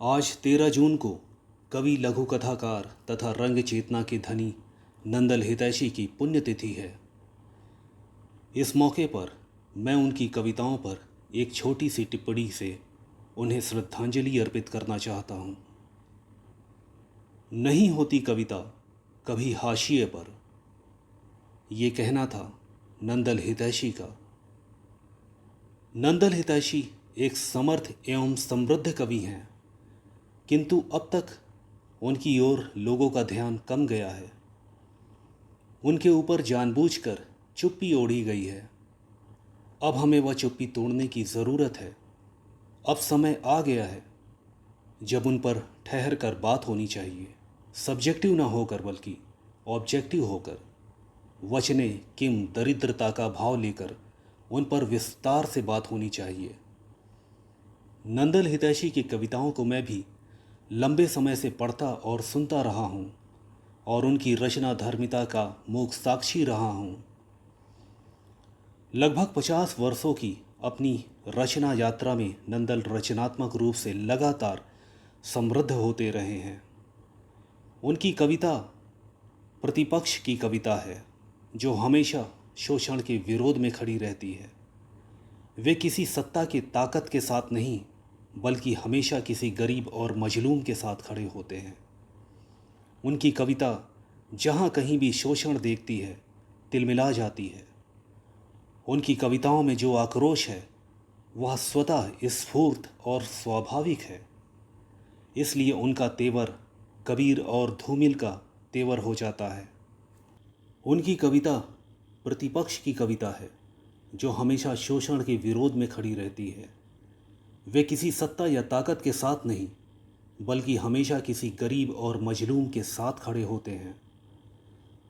आज 13 जून को कवि लघु कथाकार तथा रंग चेतना के धनी नंदल हितैषी की पुण्यतिथि है। इस मौके पर मैं उनकी कविताओं पर एक छोटी सी टिप्पणी से उन्हें श्रद्धांजलि अर्पित करना चाहता हूँ। नहीं होती कविता कभी हाशिए पर, ये कहना था नंदल हितैषी का। नंदल हितैषी एक समर्थ एवं समृद्ध कवि हैं, किंतु अब तक उनकी ओर लोगों का ध्यान कम गया है। उनके ऊपर जानबूझकर चुप्पी ओढ़ी गई है। अब हमें वह चुप्पी तोड़ने की ज़रूरत है। अब समय आ गया है जब उन पर ठहर कर बात होनी चाहिए, सब्जेक्टिव ना होकर बल्कि ऑब्जेक्टिव होकर। वचने किम दरिद्रता का भाव लेकर उन पर विस्तार से बात होनी चाहिए। नंदल हितैषी की कविताओं को मैं भी लंबे समय से पढ़ता और सुनता रहा हूँ और उनकी रचना धर्मिता का मूक साक्षी रहा हूँ। लगभग 50 वर्षों की अपनी रचना यात्रा में नंदल रचनात्मक रूप से लगातार समृद्ध होते रहे हैं। उनकी कविता प्रतिपक्ष की कविता है, जो हमेशा शोषण के विरोध में खड़ी रहती है। वे किसी सत्ता की ताकत के साथ नहीं, बल्कि हमेशा किसी गरीब और मजलूम के साथ खड़े होते हैं। उनकी कविता जहाँ कहीं भी शोषण देखती है, तिलमिला जाती है। उनकी कविताओं में जो आक्रोश है वह स्वतः स्फूर्त और स्वाभाविक है। इसलिए उनका तेवर कबीर और धूमिल का तेवर हो जाता है। उनकी कविता प्रतिपक्ष की कविता है, जो हमेशा शोषण के विरोध में खड़ी रहती है। वे किसी सत्ता या ताकत के साथ नहीं, बल्कि हमेशा किसी गरीब और मजलूम के साथ खड़े होते हैं।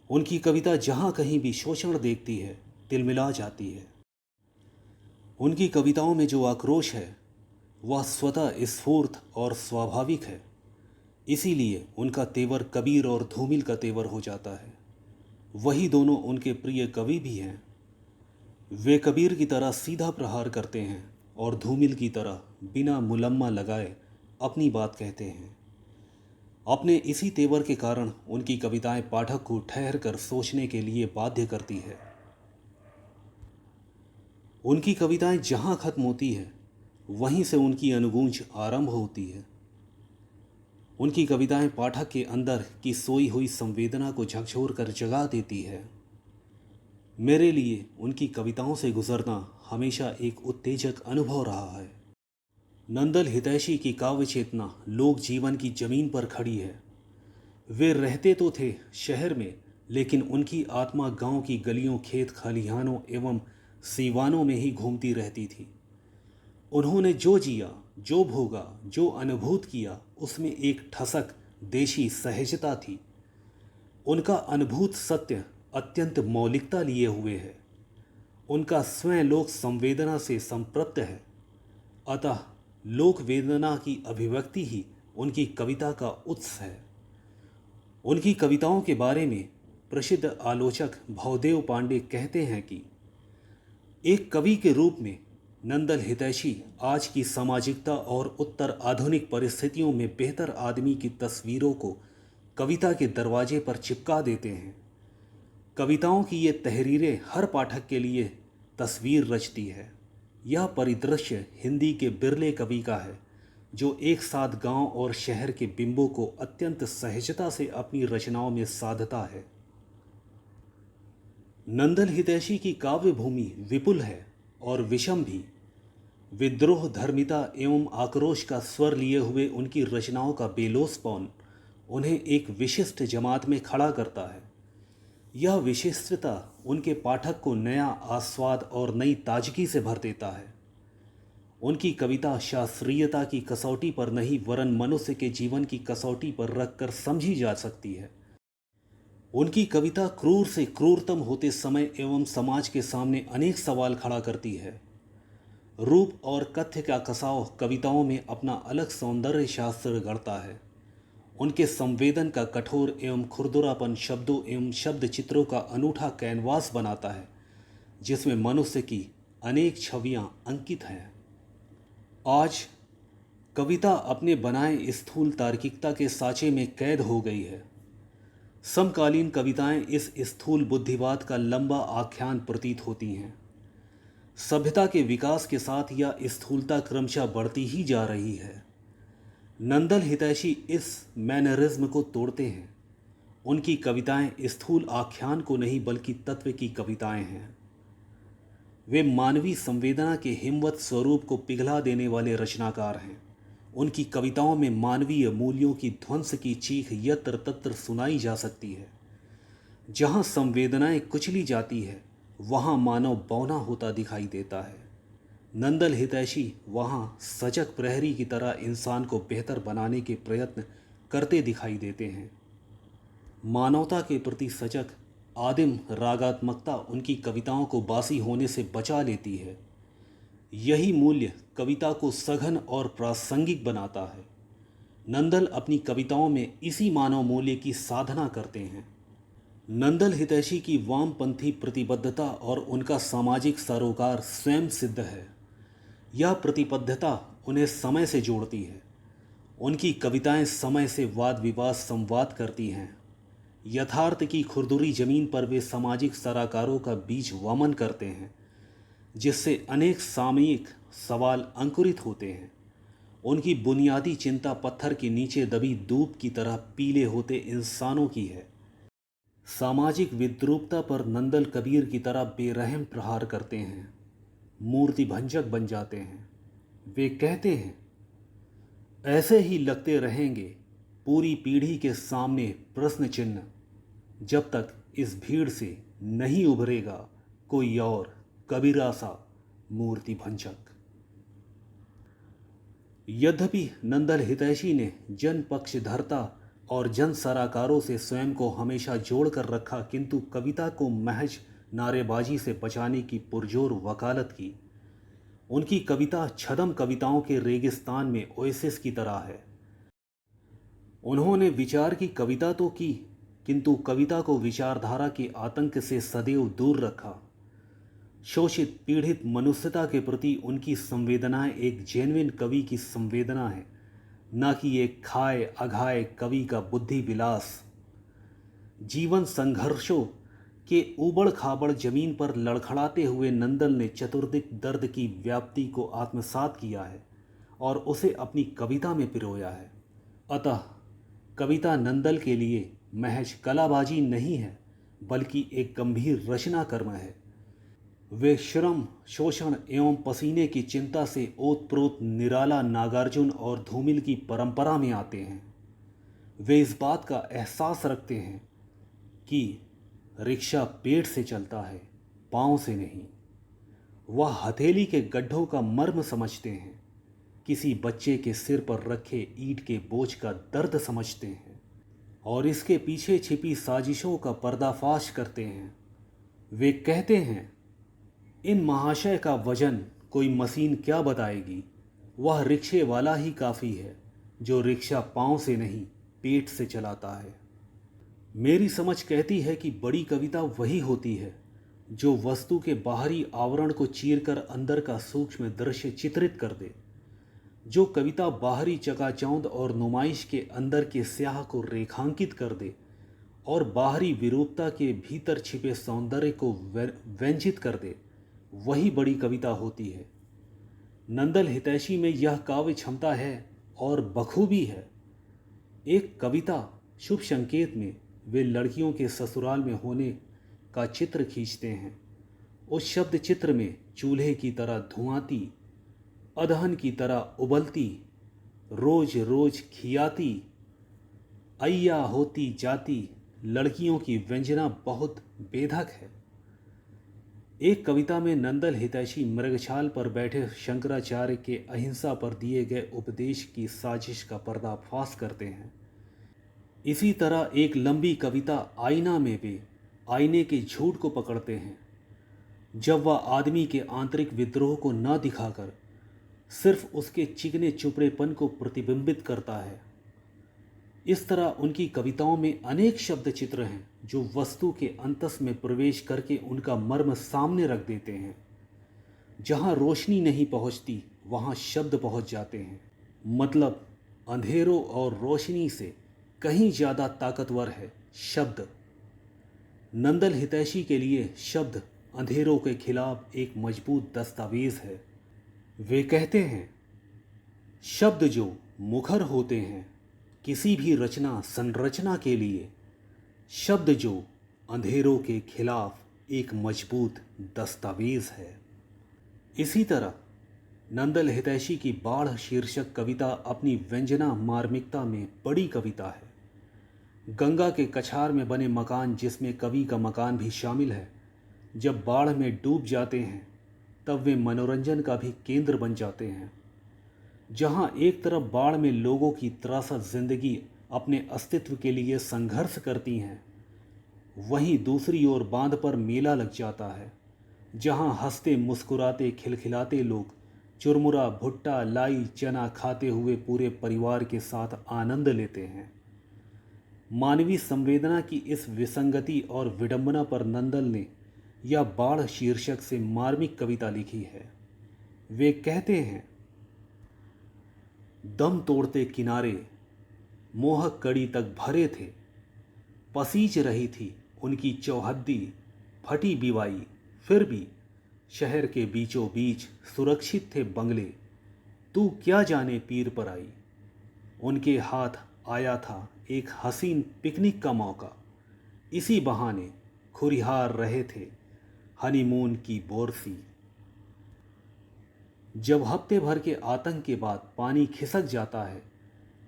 उनकी कविता जहाँ कहीं भी शोषण देखती है, तिलमिला जाती है। उनकी कविताओं में जो आक्रोश है वह स्वतः स्फूर्त और स्वाभाविक है। इसीलिए उनका तेवर कबीर और धूमिल का तेवर हो जाता है। वही दोनों उनके प्रिय कवि भी हैं। वे कबीर की तरह सीधा प्रहार करते हैं और धूमिल की तरह बिना मुलम्मा लगाए अपनी बात कहते हैं। अपने इसी तेवर के कारण उनकी कविताएं पाठक को ठहर कर सोचने के लिए बाध्य करती है। उनकी कविताएं जहाँ खत्म होती है, वहीं से उनकी अनुगूंज आरंभ होती है। उनकी कविताएं पाठक के अंदर की सोई हुई संवेदना को झकझोर कर जगा देती है। मेरे लिए उनकी कविताओं से गुजरना हमेशा एक उत्तेजक अनुभव रहा है। नंदल हितैषी की काव्य चेतना लोक जीवन की जमीन पर खड़ी है। वे रहते तो थे शहर में, लेकिन उनकी आत्मा गांव की गलियों, खेत खलिहानों एवं सीवानों में ही घूमती रहती थी। उन्होंने जो जिया, जो भोगा, जो अनुभूत किया, उसमें एक ठसक देशी सहजता थी। उनका अनुभूत सत्य अत्यंत मौलिकता लिए हुए है। उनका स्वयं लोक संवेदना से संपृक्त है। अतः लोक वेदना की अभिव्यक्ति ही उनकी कविता का उत्स है। उनकी कविताओं के बारे में प्रसिद्ध आलोचक भवदेव पांडे कहते हैं कि एक कवि के रूप में नंदल हितैषी आज की सामाजिकता और उत्तर आधुनिक परिस्थितियों में बेहतर आदमी की तस्वीरों को कविता के दरवाजे पर चिपका देते हैं। कविताओं की ये तहरीरें हर पाठक के लिए तस्वीर रचती है। यह परिदृश्य हिंदी के बिरले कवि का है, जो एक साथ गांव और शहर के बिंबों को अत्यंत सहजता से अपनी रचनाओं में साधता है। नंदल हितैषी की काव्य भूमि विपुल है और विषम भी। विद्रोह, धर्मिता एवं आक्रोश का स्वर लिए हुए उनकी रचनाओं का बेलोसपन उन्हें एक विशिष्ट जमात में खड़ा करता है। यह विशिष्टता उनके पाठक को नया आस्वाद और नई ताजगी से भर देता है। उनकी कविता शास्त्रीयता की कसौटी पर नहीं, वरन मनुष्य के जीवन की कसौटी पर रखकर समझी जा सकती है। उनकी कविता क्रूर से क्रूरतम होते समय एवं समाज के सामने अनेक सवाल खड़ा करती है। रूप और कथ्य का कसाव कविताओं में अपना अलग सौंदर्य शास्त्र गढ़ता है। उनके संवेदन का कठोर एवं खुरदुरापन शब्दों एवं शब्द चित्रों का अनूठा कैनवास बनाता है, जिसमें मनुष्य की अनेक छवियां अंकित हैं। आज कविता अपने बनाए स्थूल तार्किकता के साँचे में कैद हो गई है। समकालीन कविताएं इस स्थूल बुद्धिवाद का लंबा आख्यान प्रतीत होती हैं। सभ्यता के विकास के साथ यह स्थूलता क्रमशः बढ़ती ही जा रही है। नंदल हितैषी इस मैनरिज्म को तोड़ते हैं। उनकी कविताएं स्थूल आख्यान को नहीं बल्कि तत्व की कविताएं हैं। वे मानवीय संवेदना के हिमवत स्वरूप को पिघला देने वाले रचनाकार हैं। उनकी कविताओं में मानवीय मूल्यों की ध्वंस की चीख यत्र तत्र सुनाई जा सकती है। जहाँ संवेदनाएं कुचली जाती है वहाँ मानव बौना होता दिखाई देता है। नंदल हितैषी वहाँ सजग प्रहरी की तरह इंसान को बेहतर बनाने के प्रयत्न करते दिखाई देते हैं। मानवता के प्रति सजग आदिम रागात्मकता उनकी कविताओं को बासी होने से बचा लेती है। यही मूल्य कविता को सघन और प्रासंगिक बनाता है। नंदल अपनी कविताओं में इसी मानव मूल्य की साधना करते हैं। नंदल हितैषी की वामपंथी प्रतिबद्धता और उनका सामाजिक सरोकार स्वयं सिद्ध है। यह प्रतिबद्धता उन्हें समय से जोड़ती है। उनकी कविताएं समय से वाद विवाद संवाद करती हैं। यथार्थ की खुरदुरी जमीन पर वे सामाजिक सराकारों का बीज वमन करते हैं, जिससे अनेक सामयिक सवाल अंकुरित होते हैं। उनकी बुनियादी चिंता पत्थर के नीचे दबी दूब की तरह पीले होते इंसानों की है। सामाजिक विद्रूपता पर नंदल कबीर की तरह बेरहम प्रहार करते हैं, मूर्ति भंजक बन जाते हैं। वे कहते हैं, ऐसे ही लगते रहेंगे पूरी पीढ़ी के सामने प्रश्न चिन्ह, जब तक इस भीड़ से नहीं उभरेगा कोई और कबीरा सा मूर्ति भंजक। यद्यपि नंदल हितैषी ने जन पक्षधरता और जन सराकारों से स्वयं को हमेशा जोड़ कर रखा, किंतु कविता को महज नारेबाजी से बचाने की पुरजोर वकालत की। उनकी कविता छद्म कविताओं के रेगिस्तान में ओएसिस की तरह है। उन्होंने विचार की कविता तो की, किंतु कविता को विचारधारा के आतंक से सदैव दूर रखा। शोषित पीड़ित मनुष्यता के प्रति उनकी संवेदनाएं एक जेन्युइन कवि की संवेदना है, न कि एक खाए अघाए कवि का बुद्धि विलास। जीवन संघर्षों के उबड़ खाबड़ जमीन पर लड़खड़ाते हुए नंदल ने चतुर्दिक दर्द की व्याप्ति को आत्मसात किया है और उसे अपनी कविता में पिरोया है। अतः कविता नंदल के लिए महज कलाबाजी नहीं है, बल्कि एक गंभीर रचना कर्म है। वे श्रम, शोषण एवं पसीने की चिंता से ओतप्रोत निराला नागार्जुन और धूमिल की परंपरा में आते हैं। वे इस बात का एहसास रखते हैं कि रिक्शा पेट से चलता है, पाँव से नहीं। वह हथेली के गड्ढों का मर्म समझते हैं, किसी बच्चे के सिर पर रखे ईंट के बोझ का दर्द समझते हैं और इसके पीछे छिपी साजिशों का पर्दाफाश करते हैं। वे कहते हैं, इन महाशय का वजन कोई मशीन क्या बताएगी, वह रिक्शे वाला ही काफ़ी है जो रिक्शा पाँव से नहीं पेट से चलाता है। मेरी समझ कहती है कि बड़ी कविता वही होती है जो वस्तु के बाहरी आवरण को चीरकर अंदर का सूक्ष्म दृश्य चित्रित कर दे। जो कविता बाहरी चकाचौंध और नुमाइश के अंदर के स्याह को रेखांकित कर दे और बाहरी विरूपता के भीतर छिपे सौंदर्य को व्यंजित कर दे, वही बड़ी कविता होती है। नंदल हितैषी में यह काव्य क्षमता है और बखूबी है। एक कविता शुभ संकेत में वे लड़कियों के ससुराल में होने का चित्र खींचते हैं। उस शब्द चित्र में चूल्हे की तरह धुआंती, अदहन की तरह उबलती, रोज रोज खियाती, अय्या होती जाती लड़कियों की व्यंजना बहुत बेधक है। एक कविता में नंदल हितैषी मृगछाल पर बैठे शंकराचार्य के अहिंसा पर दिए गए उपदेश की साजिश का पर्दाफाश करते हैं। इसी तरह एक लंबी कविता आईना में वे आईने के झूठ को पकड़ते हैं, जब वह आदमी के आंतरिक विद्रोह को न दिखाकर सिर्फ उसके चिकने चुपड़ेपन को प्रतिबिंबित करता है। इस तरह उनकी कविताओं में अनेक शब्द चित्र हैं जो वस्तु के अंतस में प्रवेश करके उनका मर्म सामने रख देते हैं। जहाँ रोशनी नहीं पहुँचती वहाँ शब्द पहुँच जाते हैं। मतलब अंधेरों और रोशनी से कहीं ज़्यादा ताकतवर है शब्द। नंदल हितैषी के लिए शब्द अंधेरों के खिलाफ एक मजबूत दस्तावेज है। वे कहते हैं, शब्द जो मुखर होते हैं किसी भी रचना संरचना के लिए, शब्द जो अंधेरों के खिलाफ एक मजबूत दस्तावेज है। इसी तरह नंदल हितैषी की बाढ़ शीर्षक कविता अपनी व्यंजना मार्मिकता में बड़ी कविता है। गंगा के कछार में बने मकान, जिसमें कवि का मकान भी शामिल है, जब बाढ़ में डूब जाते हैं तब वे मनोरंजन का भी केंद्र बन जाते हैं। जहां एक तरफ बाढ़ में लोगों की त्रासद जिंदगी अपने अस्तित्व के लिए संघर्ष करती हैं, वहीं दूसरी ओर बांध पर मेला लग जाता है, जहां हंसते मुस्कुराते खिलखिलाते लोग चुरमुरा भुट्टा लाई चना खाते हुए पूरे परिवार के साथ आनंद लेते हैं। मानवीय संवेदना की इस विसंगति और विडंबना पर नंदल ने यह बाढ़ शीर्षक से मार्मिक कविता लिखी है। वे कहते हैं, दम तोड़ते किनारे मोहक कड़ी तक भरे थे, पसीज रही थी उनकी चौहद्दी फटी बिवाई, फिर भी शहर के बीचों बीच सुरक्षित थे बंगले, तू क्या जाने पीर पर आई। उनके हाथ आया था एक हसीन पिकनिक का मौका, इसी बहाने खुरिहार रहे थे हनीमून की बोरसी। जब हफ्ते भर के आतंक के बाद पानी खिसक जाता है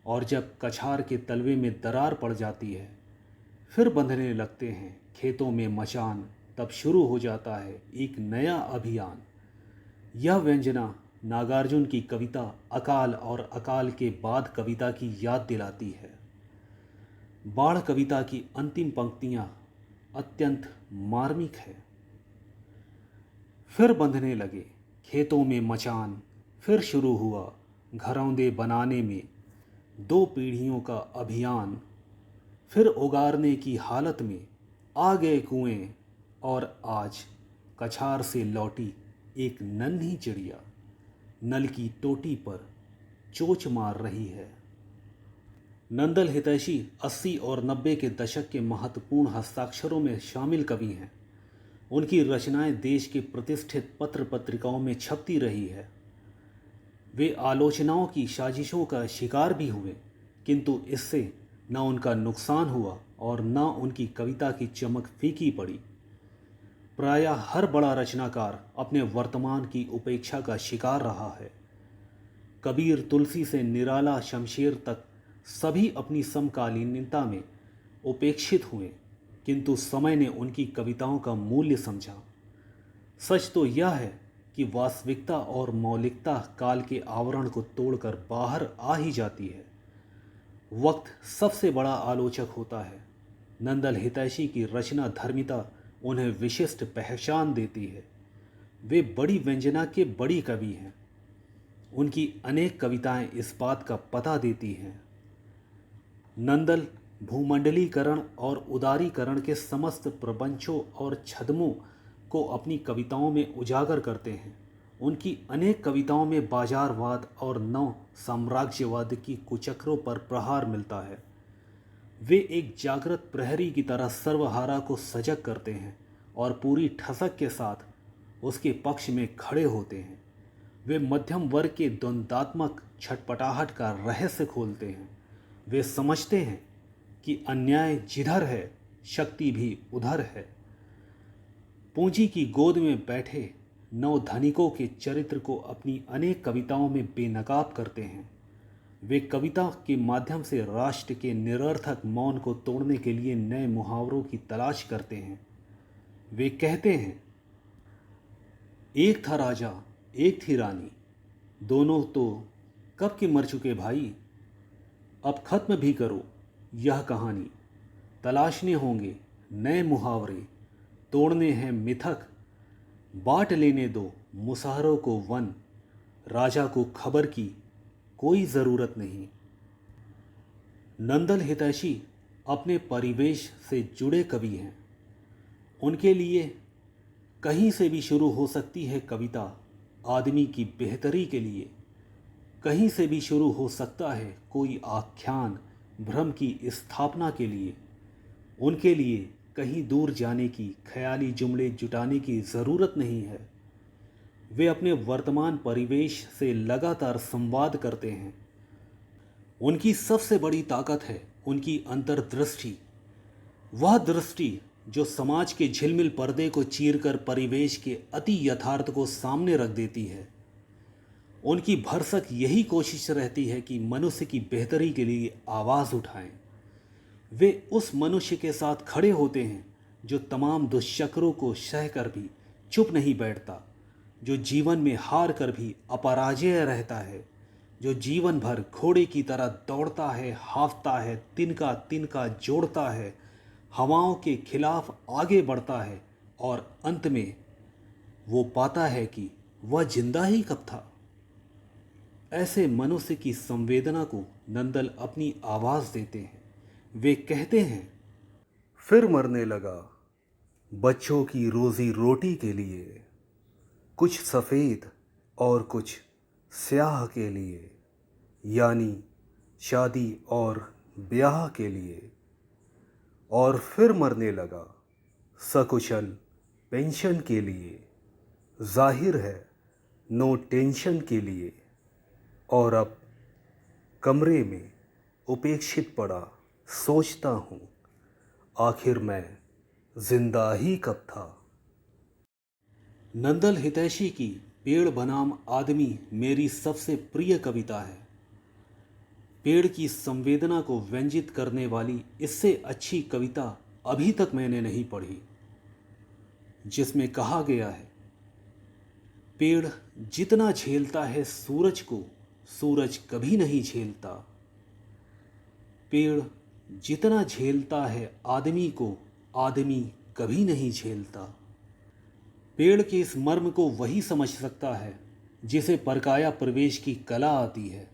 और जब कछार के तलवे में दरार पड़ जाती है, फिर बंधने लगते हैं खेतों में मचान, तब शुरू हो जाता है एक नया अभियान। यह व्यंजना नागार्जुन की कविता अकाल और अकाल के बाद कविता की याद दिलाती है। बाढ़ कविता की अंतिम पंक्तियां अत्यंत मार्मिक है। फिर बंधने लगे खेतों में मचान, फिर शुरू हुआ घरौंदे बनाने में 2 पीढ़ियों का अभियान, फिर उगारने की हालत में आ गए कुएं, और आज कछार से लौटी एक नन्ही चिड़िया नल की टोटी पर चोंच मार रही है। नंदल हितैषी 80 और 90 के दशक के महत्वपूर्ण हस्ताक्षरों में शामिल कवि हैं। उनकी रचनाएं देश के प्रतिष्ठित पत्र पत्रिकाओं में छपती रही है। वे आलोचनाओं की साजिशों का शिकार भी हुए, किंतु इससे न उनका नुकसान हुआ और न उनकी कविता की चमक फीकी पड़ी। प्रायः हर बड़ा रचनाकार अपने वर्तमान की उपेक्षा का शिकार रहा है। कबीर तुलसी से निराला शमशेर तक सभी अपनी समकालीनता में उपेक्षित हुए, किंतु समय ने उनकी कविताओं का मूल्य समझा। सच तो यह है कि वास्तविकता और मौलिकता काल के आवरण को तोड़कर बाहर आ ही जाती है। वक्त सबसे बड़ा आलोचक होता है। नंदल हितैषी की रचना धर्मिता उन्हें विशिष्ट पहचान देती है। वे बड़ी व्यंजना के बड़ी कवि हैं। उनकी अनेक कविताएं इस बात का पता देती हैं। नंदल भूमंडलीकरण और उदारीकरण के समस्त प्रपंचों और छद्मों को अपनी कविताओं में उजागर करते हैं। उनकी अनेक कविताओं में बाजारवाद और नव साम्राज्यवाद की कुचक्रों पर प्रहार मिलता है। वे एक जागृत प्रहरी की तरह सर्वहारा को सजग करते हैं और पूरी ठसक के साथ उसके पक्ष में खड़े होते हैं। वे मध्यम वर्ग के द्वंद्वात्मक छटपटाहट का रहस्य खोलते हैं। वे समझते हैं कि अन्याय जिधर है, शक्ति भी उधर है। पूंजी की गोद में बैठे नव धनिकों के चरित्र को अपनी अनेक कविताओं में बेनकाब करते हैं। वे कविता के माध्यम से राष्ट्र के निरर्थक मौन को तोड़ने के लिए नए मुहावरों की तलाश करते हैं। वे कहते हैं, एक था राजा एक थी रानी, दोनों तो कब के मर चुके भाई, अब खत्म भी करो यह कहानी, तलाशने होंगे नए मुहावरे, तोड़ने हैं मिथक, बांट लेने दो मुसहरों को वन, राजा को खबर की कोई ज़रूरत नहीं। नंदल हितैषी अपने परिवेश से जुड़े कवि हैं। उनके लिए कहीं से भी शुरू हो सकती है कविता। आदमी की बेहतरी के लिए कहीं से भी शुरू हो सकता है कोई आख्यान भ्रम की स्थापना के लिए। उनके लिए कहीं दूर जाने की ख्याली जुमले जुटाने की ज़रूरत नहीं है। वे अपने वर्तमान परिवेश से लगातार संवाद करते हैं। उनकी सबसे बड़ी ताकत है उनकी अंतर्दृष्टि, वह दृष्टि जो समाज के झिलमिल पर्दे को चीरकर परिवेश के अति यथार्थ को सामने रख देती है। उनकी भरसक यही कोशिश रहती है कि मनुष्य की बेहतरी के लिए आवाज़ उठाएं। वे उस मनुष्य के साथ खड़े होते हैं जो तमाम दुश्चक्रों को सहकर भी चुप नहीं बैठता, जो जीवन में हार कर भी अपराजेय रहता है, जो जीवन भर घोड़े की तरह दौड़ता है, हांफता है, तिनका तिनका जोड़ता है, हवाओं के खिलाफ आगे बढ़ता है और अंत में वो पाता है कि वह जिंदा ही कब था। ऐसे मनुष्य की संवेदना को नंदल अपनी आवाज़ देते हैं। वे कहते हैं, फिर मरने लगा बच्चों की रोजी रोटी के लिए, कुछ सफ़ेद और कुछ स्याह के लिए, यानी शादी और ब्याह के लिए। और फिर मरने लगा सकुशल पेंशन के लिए, जाहिर है नो टेंशन के लिए। और अब कमरे में उपेक्षित पड़ा सोचता हूँ, आखिर मैं जिंदा ही कब था। नंदल हितैषी की पेड़ बनाम आदमी मेरी सबसे प्रिय कविता है। पेड़ की संवेदना को व्यंजित करने वाली इससे अच्छी कविता अभी तक मैंने नहीं पढ़ी, जिसमें कहा गया है, पेड़ जितना झेलता है सूरज को, सूरज कभी नहीं झेलता। पेड़ जितना झेलता है आदमी को, आदमी कभी नहीं झेलता। पेड़ के इस मर्म को वही समझ सकता है जिसे परकाया प्रवेश की कला आती है।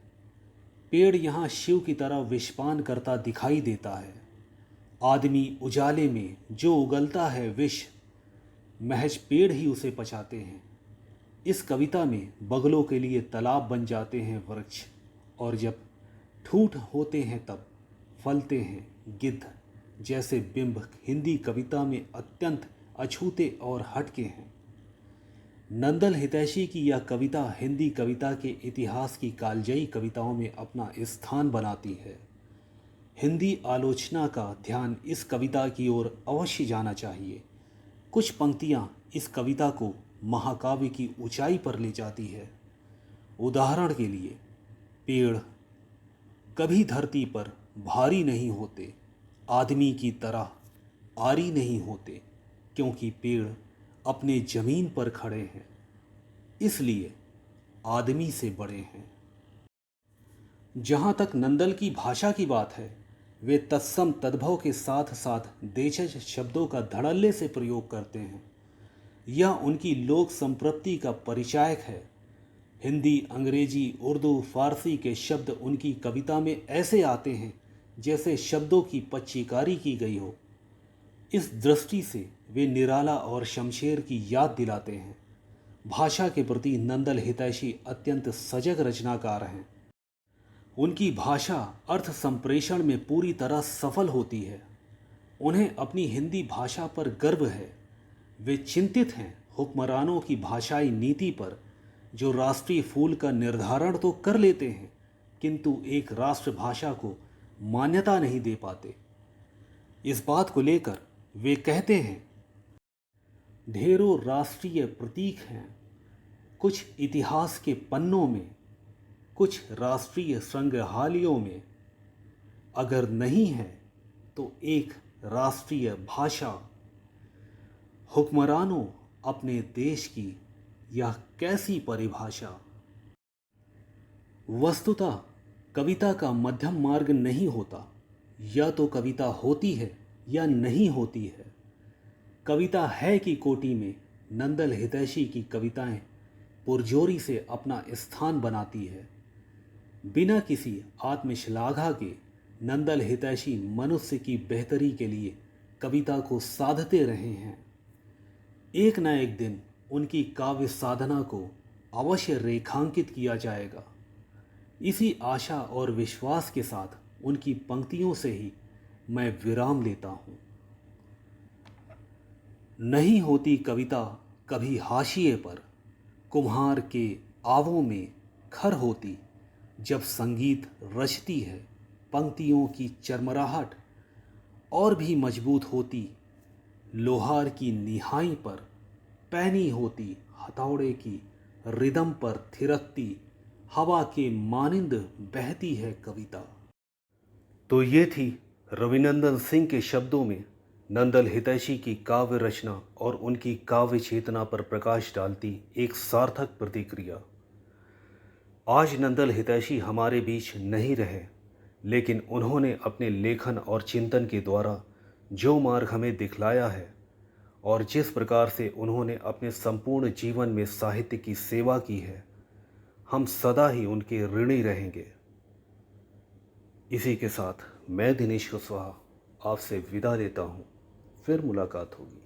पेड़ यहाँ शिव की तरह विषपान करता दिखाई देता है। आदमी उजाले में जो उगलता है विष, महज पेड़ ही उसे पचाते हैं। इस कविता में बगलों के लिए तालाब बन जाते हैं वृक्ष, और जब ठूठ होते हैं तब फलते हैं गिद्ध जैसे बिंब हिंदी कविता में अत्यंत अछूते और हटके हैं। नंदल हितैषी की यह कविता हिंदी कविता के इतिहास की कालजयी कविताओं में अपना स्थान बनाती है। हिंदी आलोचना का ध्यान इस कविता की ओर अवश्य जाना चाहिए। कुछ पंक्तियाँ इस कविता को महाकाव्य की ऊंचाई पर ले जाती है। उदाहरण के लिए, पेड़ कभी धरती पर भारी नहीं होते, आदमी की तरह आरी नहीं होते, क्योंकि पेड़ अपने जमीन पर खड़े हैं, इसलिए आदमी से बड़े हैं। जहाँ तक नंदल की भाषा की बात है, वे तत्सम तद्भव के साथ साथ देशज शब्दों का धड़ल्ले से प्रयोग करते हैं। यह उनकी लोक संप्रति का परिचायक है। हिंदी, अंग्रेजी, उर्दू, फारसी के शब्द उनकी कविता में ऐसे आते हैं जैसे शब्दों की पच्चीकारी की गई हो। इस दृष्टि से वे निराला और शमशेर की याद दिलाते हैं। भाषा के प्रति नंदल हितैषी अत्यंत सजग रचनाकार हैं। उनकी भाषा अर्थ संप्रेषण में पूरी तरह सफल होती है। उन्हें अपनी हिंदी भाषा पर गर्व है। वे चिंतित हैं हुक्मरानों की भाषाई नीति पर, जो राष्ट्रीय फूल का निर्धारण तो कर लेते हैं किंतु एक राष्ट्रभाषा को मान्यता नहीं दे पाते। इस बात को लेकर वे कहते हैं, ढेरों राष्ट्रीय प्रतीक हैं, कुछ इतिहास के पन्नों में, कुछ राष्ट्रीय संग्रहालयों में, अगर नहीं है तो एक राष्ट्रीय भाषा। हुक्मरानों अपने देश की यह कैसी परिभाषा। वस्तुतः कविता का मध्यम मार्ग नहीं होता, या तो कविता होती है या नहीं होती है। कविता है की कोटि में नंदल हितैषी की कविताएं पुरजोरी से अपना स्थान बनाती है। बिना किसी आत्मश्लाघा के नंदल हितैषी मनुष्य की बेहतरी के लिए कविता को साधते रहे हैं। एक न एक दिन उनकी काव्य साधना को अवश्य रेखांकित किया जाएगा। इसी आशा और विश्वास के साथ उनकी पंक्तियों से ही मैं विराम लेता हूँ। नहीं होती कविता कभी हाशिए पर, कुम्हार के आवों में खर होती, जब संगीत रचती है पंक्तियों की चरमराहट और भी मजबूत होती, लोहार की निहाई पर पैनी होती, हथौड़े की रिदम पर थिरकती, हवा के मानिंद बहती है कविता। तो ये थी रविनंदन सिंह के शब्दों में नंदल हितैषी की काव्य रचना और उनकी काव्य चेतना पर प्रकाश डालती एक सार्थक प्रतिक्रिया। आज नंदल हितैषी हमारे बीच नहीं रहे, लेकिन उन्होंने अपने लेखन और चिंतन के द्वारा जो मार्ग हमें दिखलाया है और जिस प्रकार से उन्होंने अपने संपूर्ण जीवन में साहित्य की सेवा की है, हम सदा ही उनके ऋणी रहेंगे। इसी के साथ मैं दिनेश कुशवाहा आपसे विदा लेता हूँ। फिर मुलाकात होगी।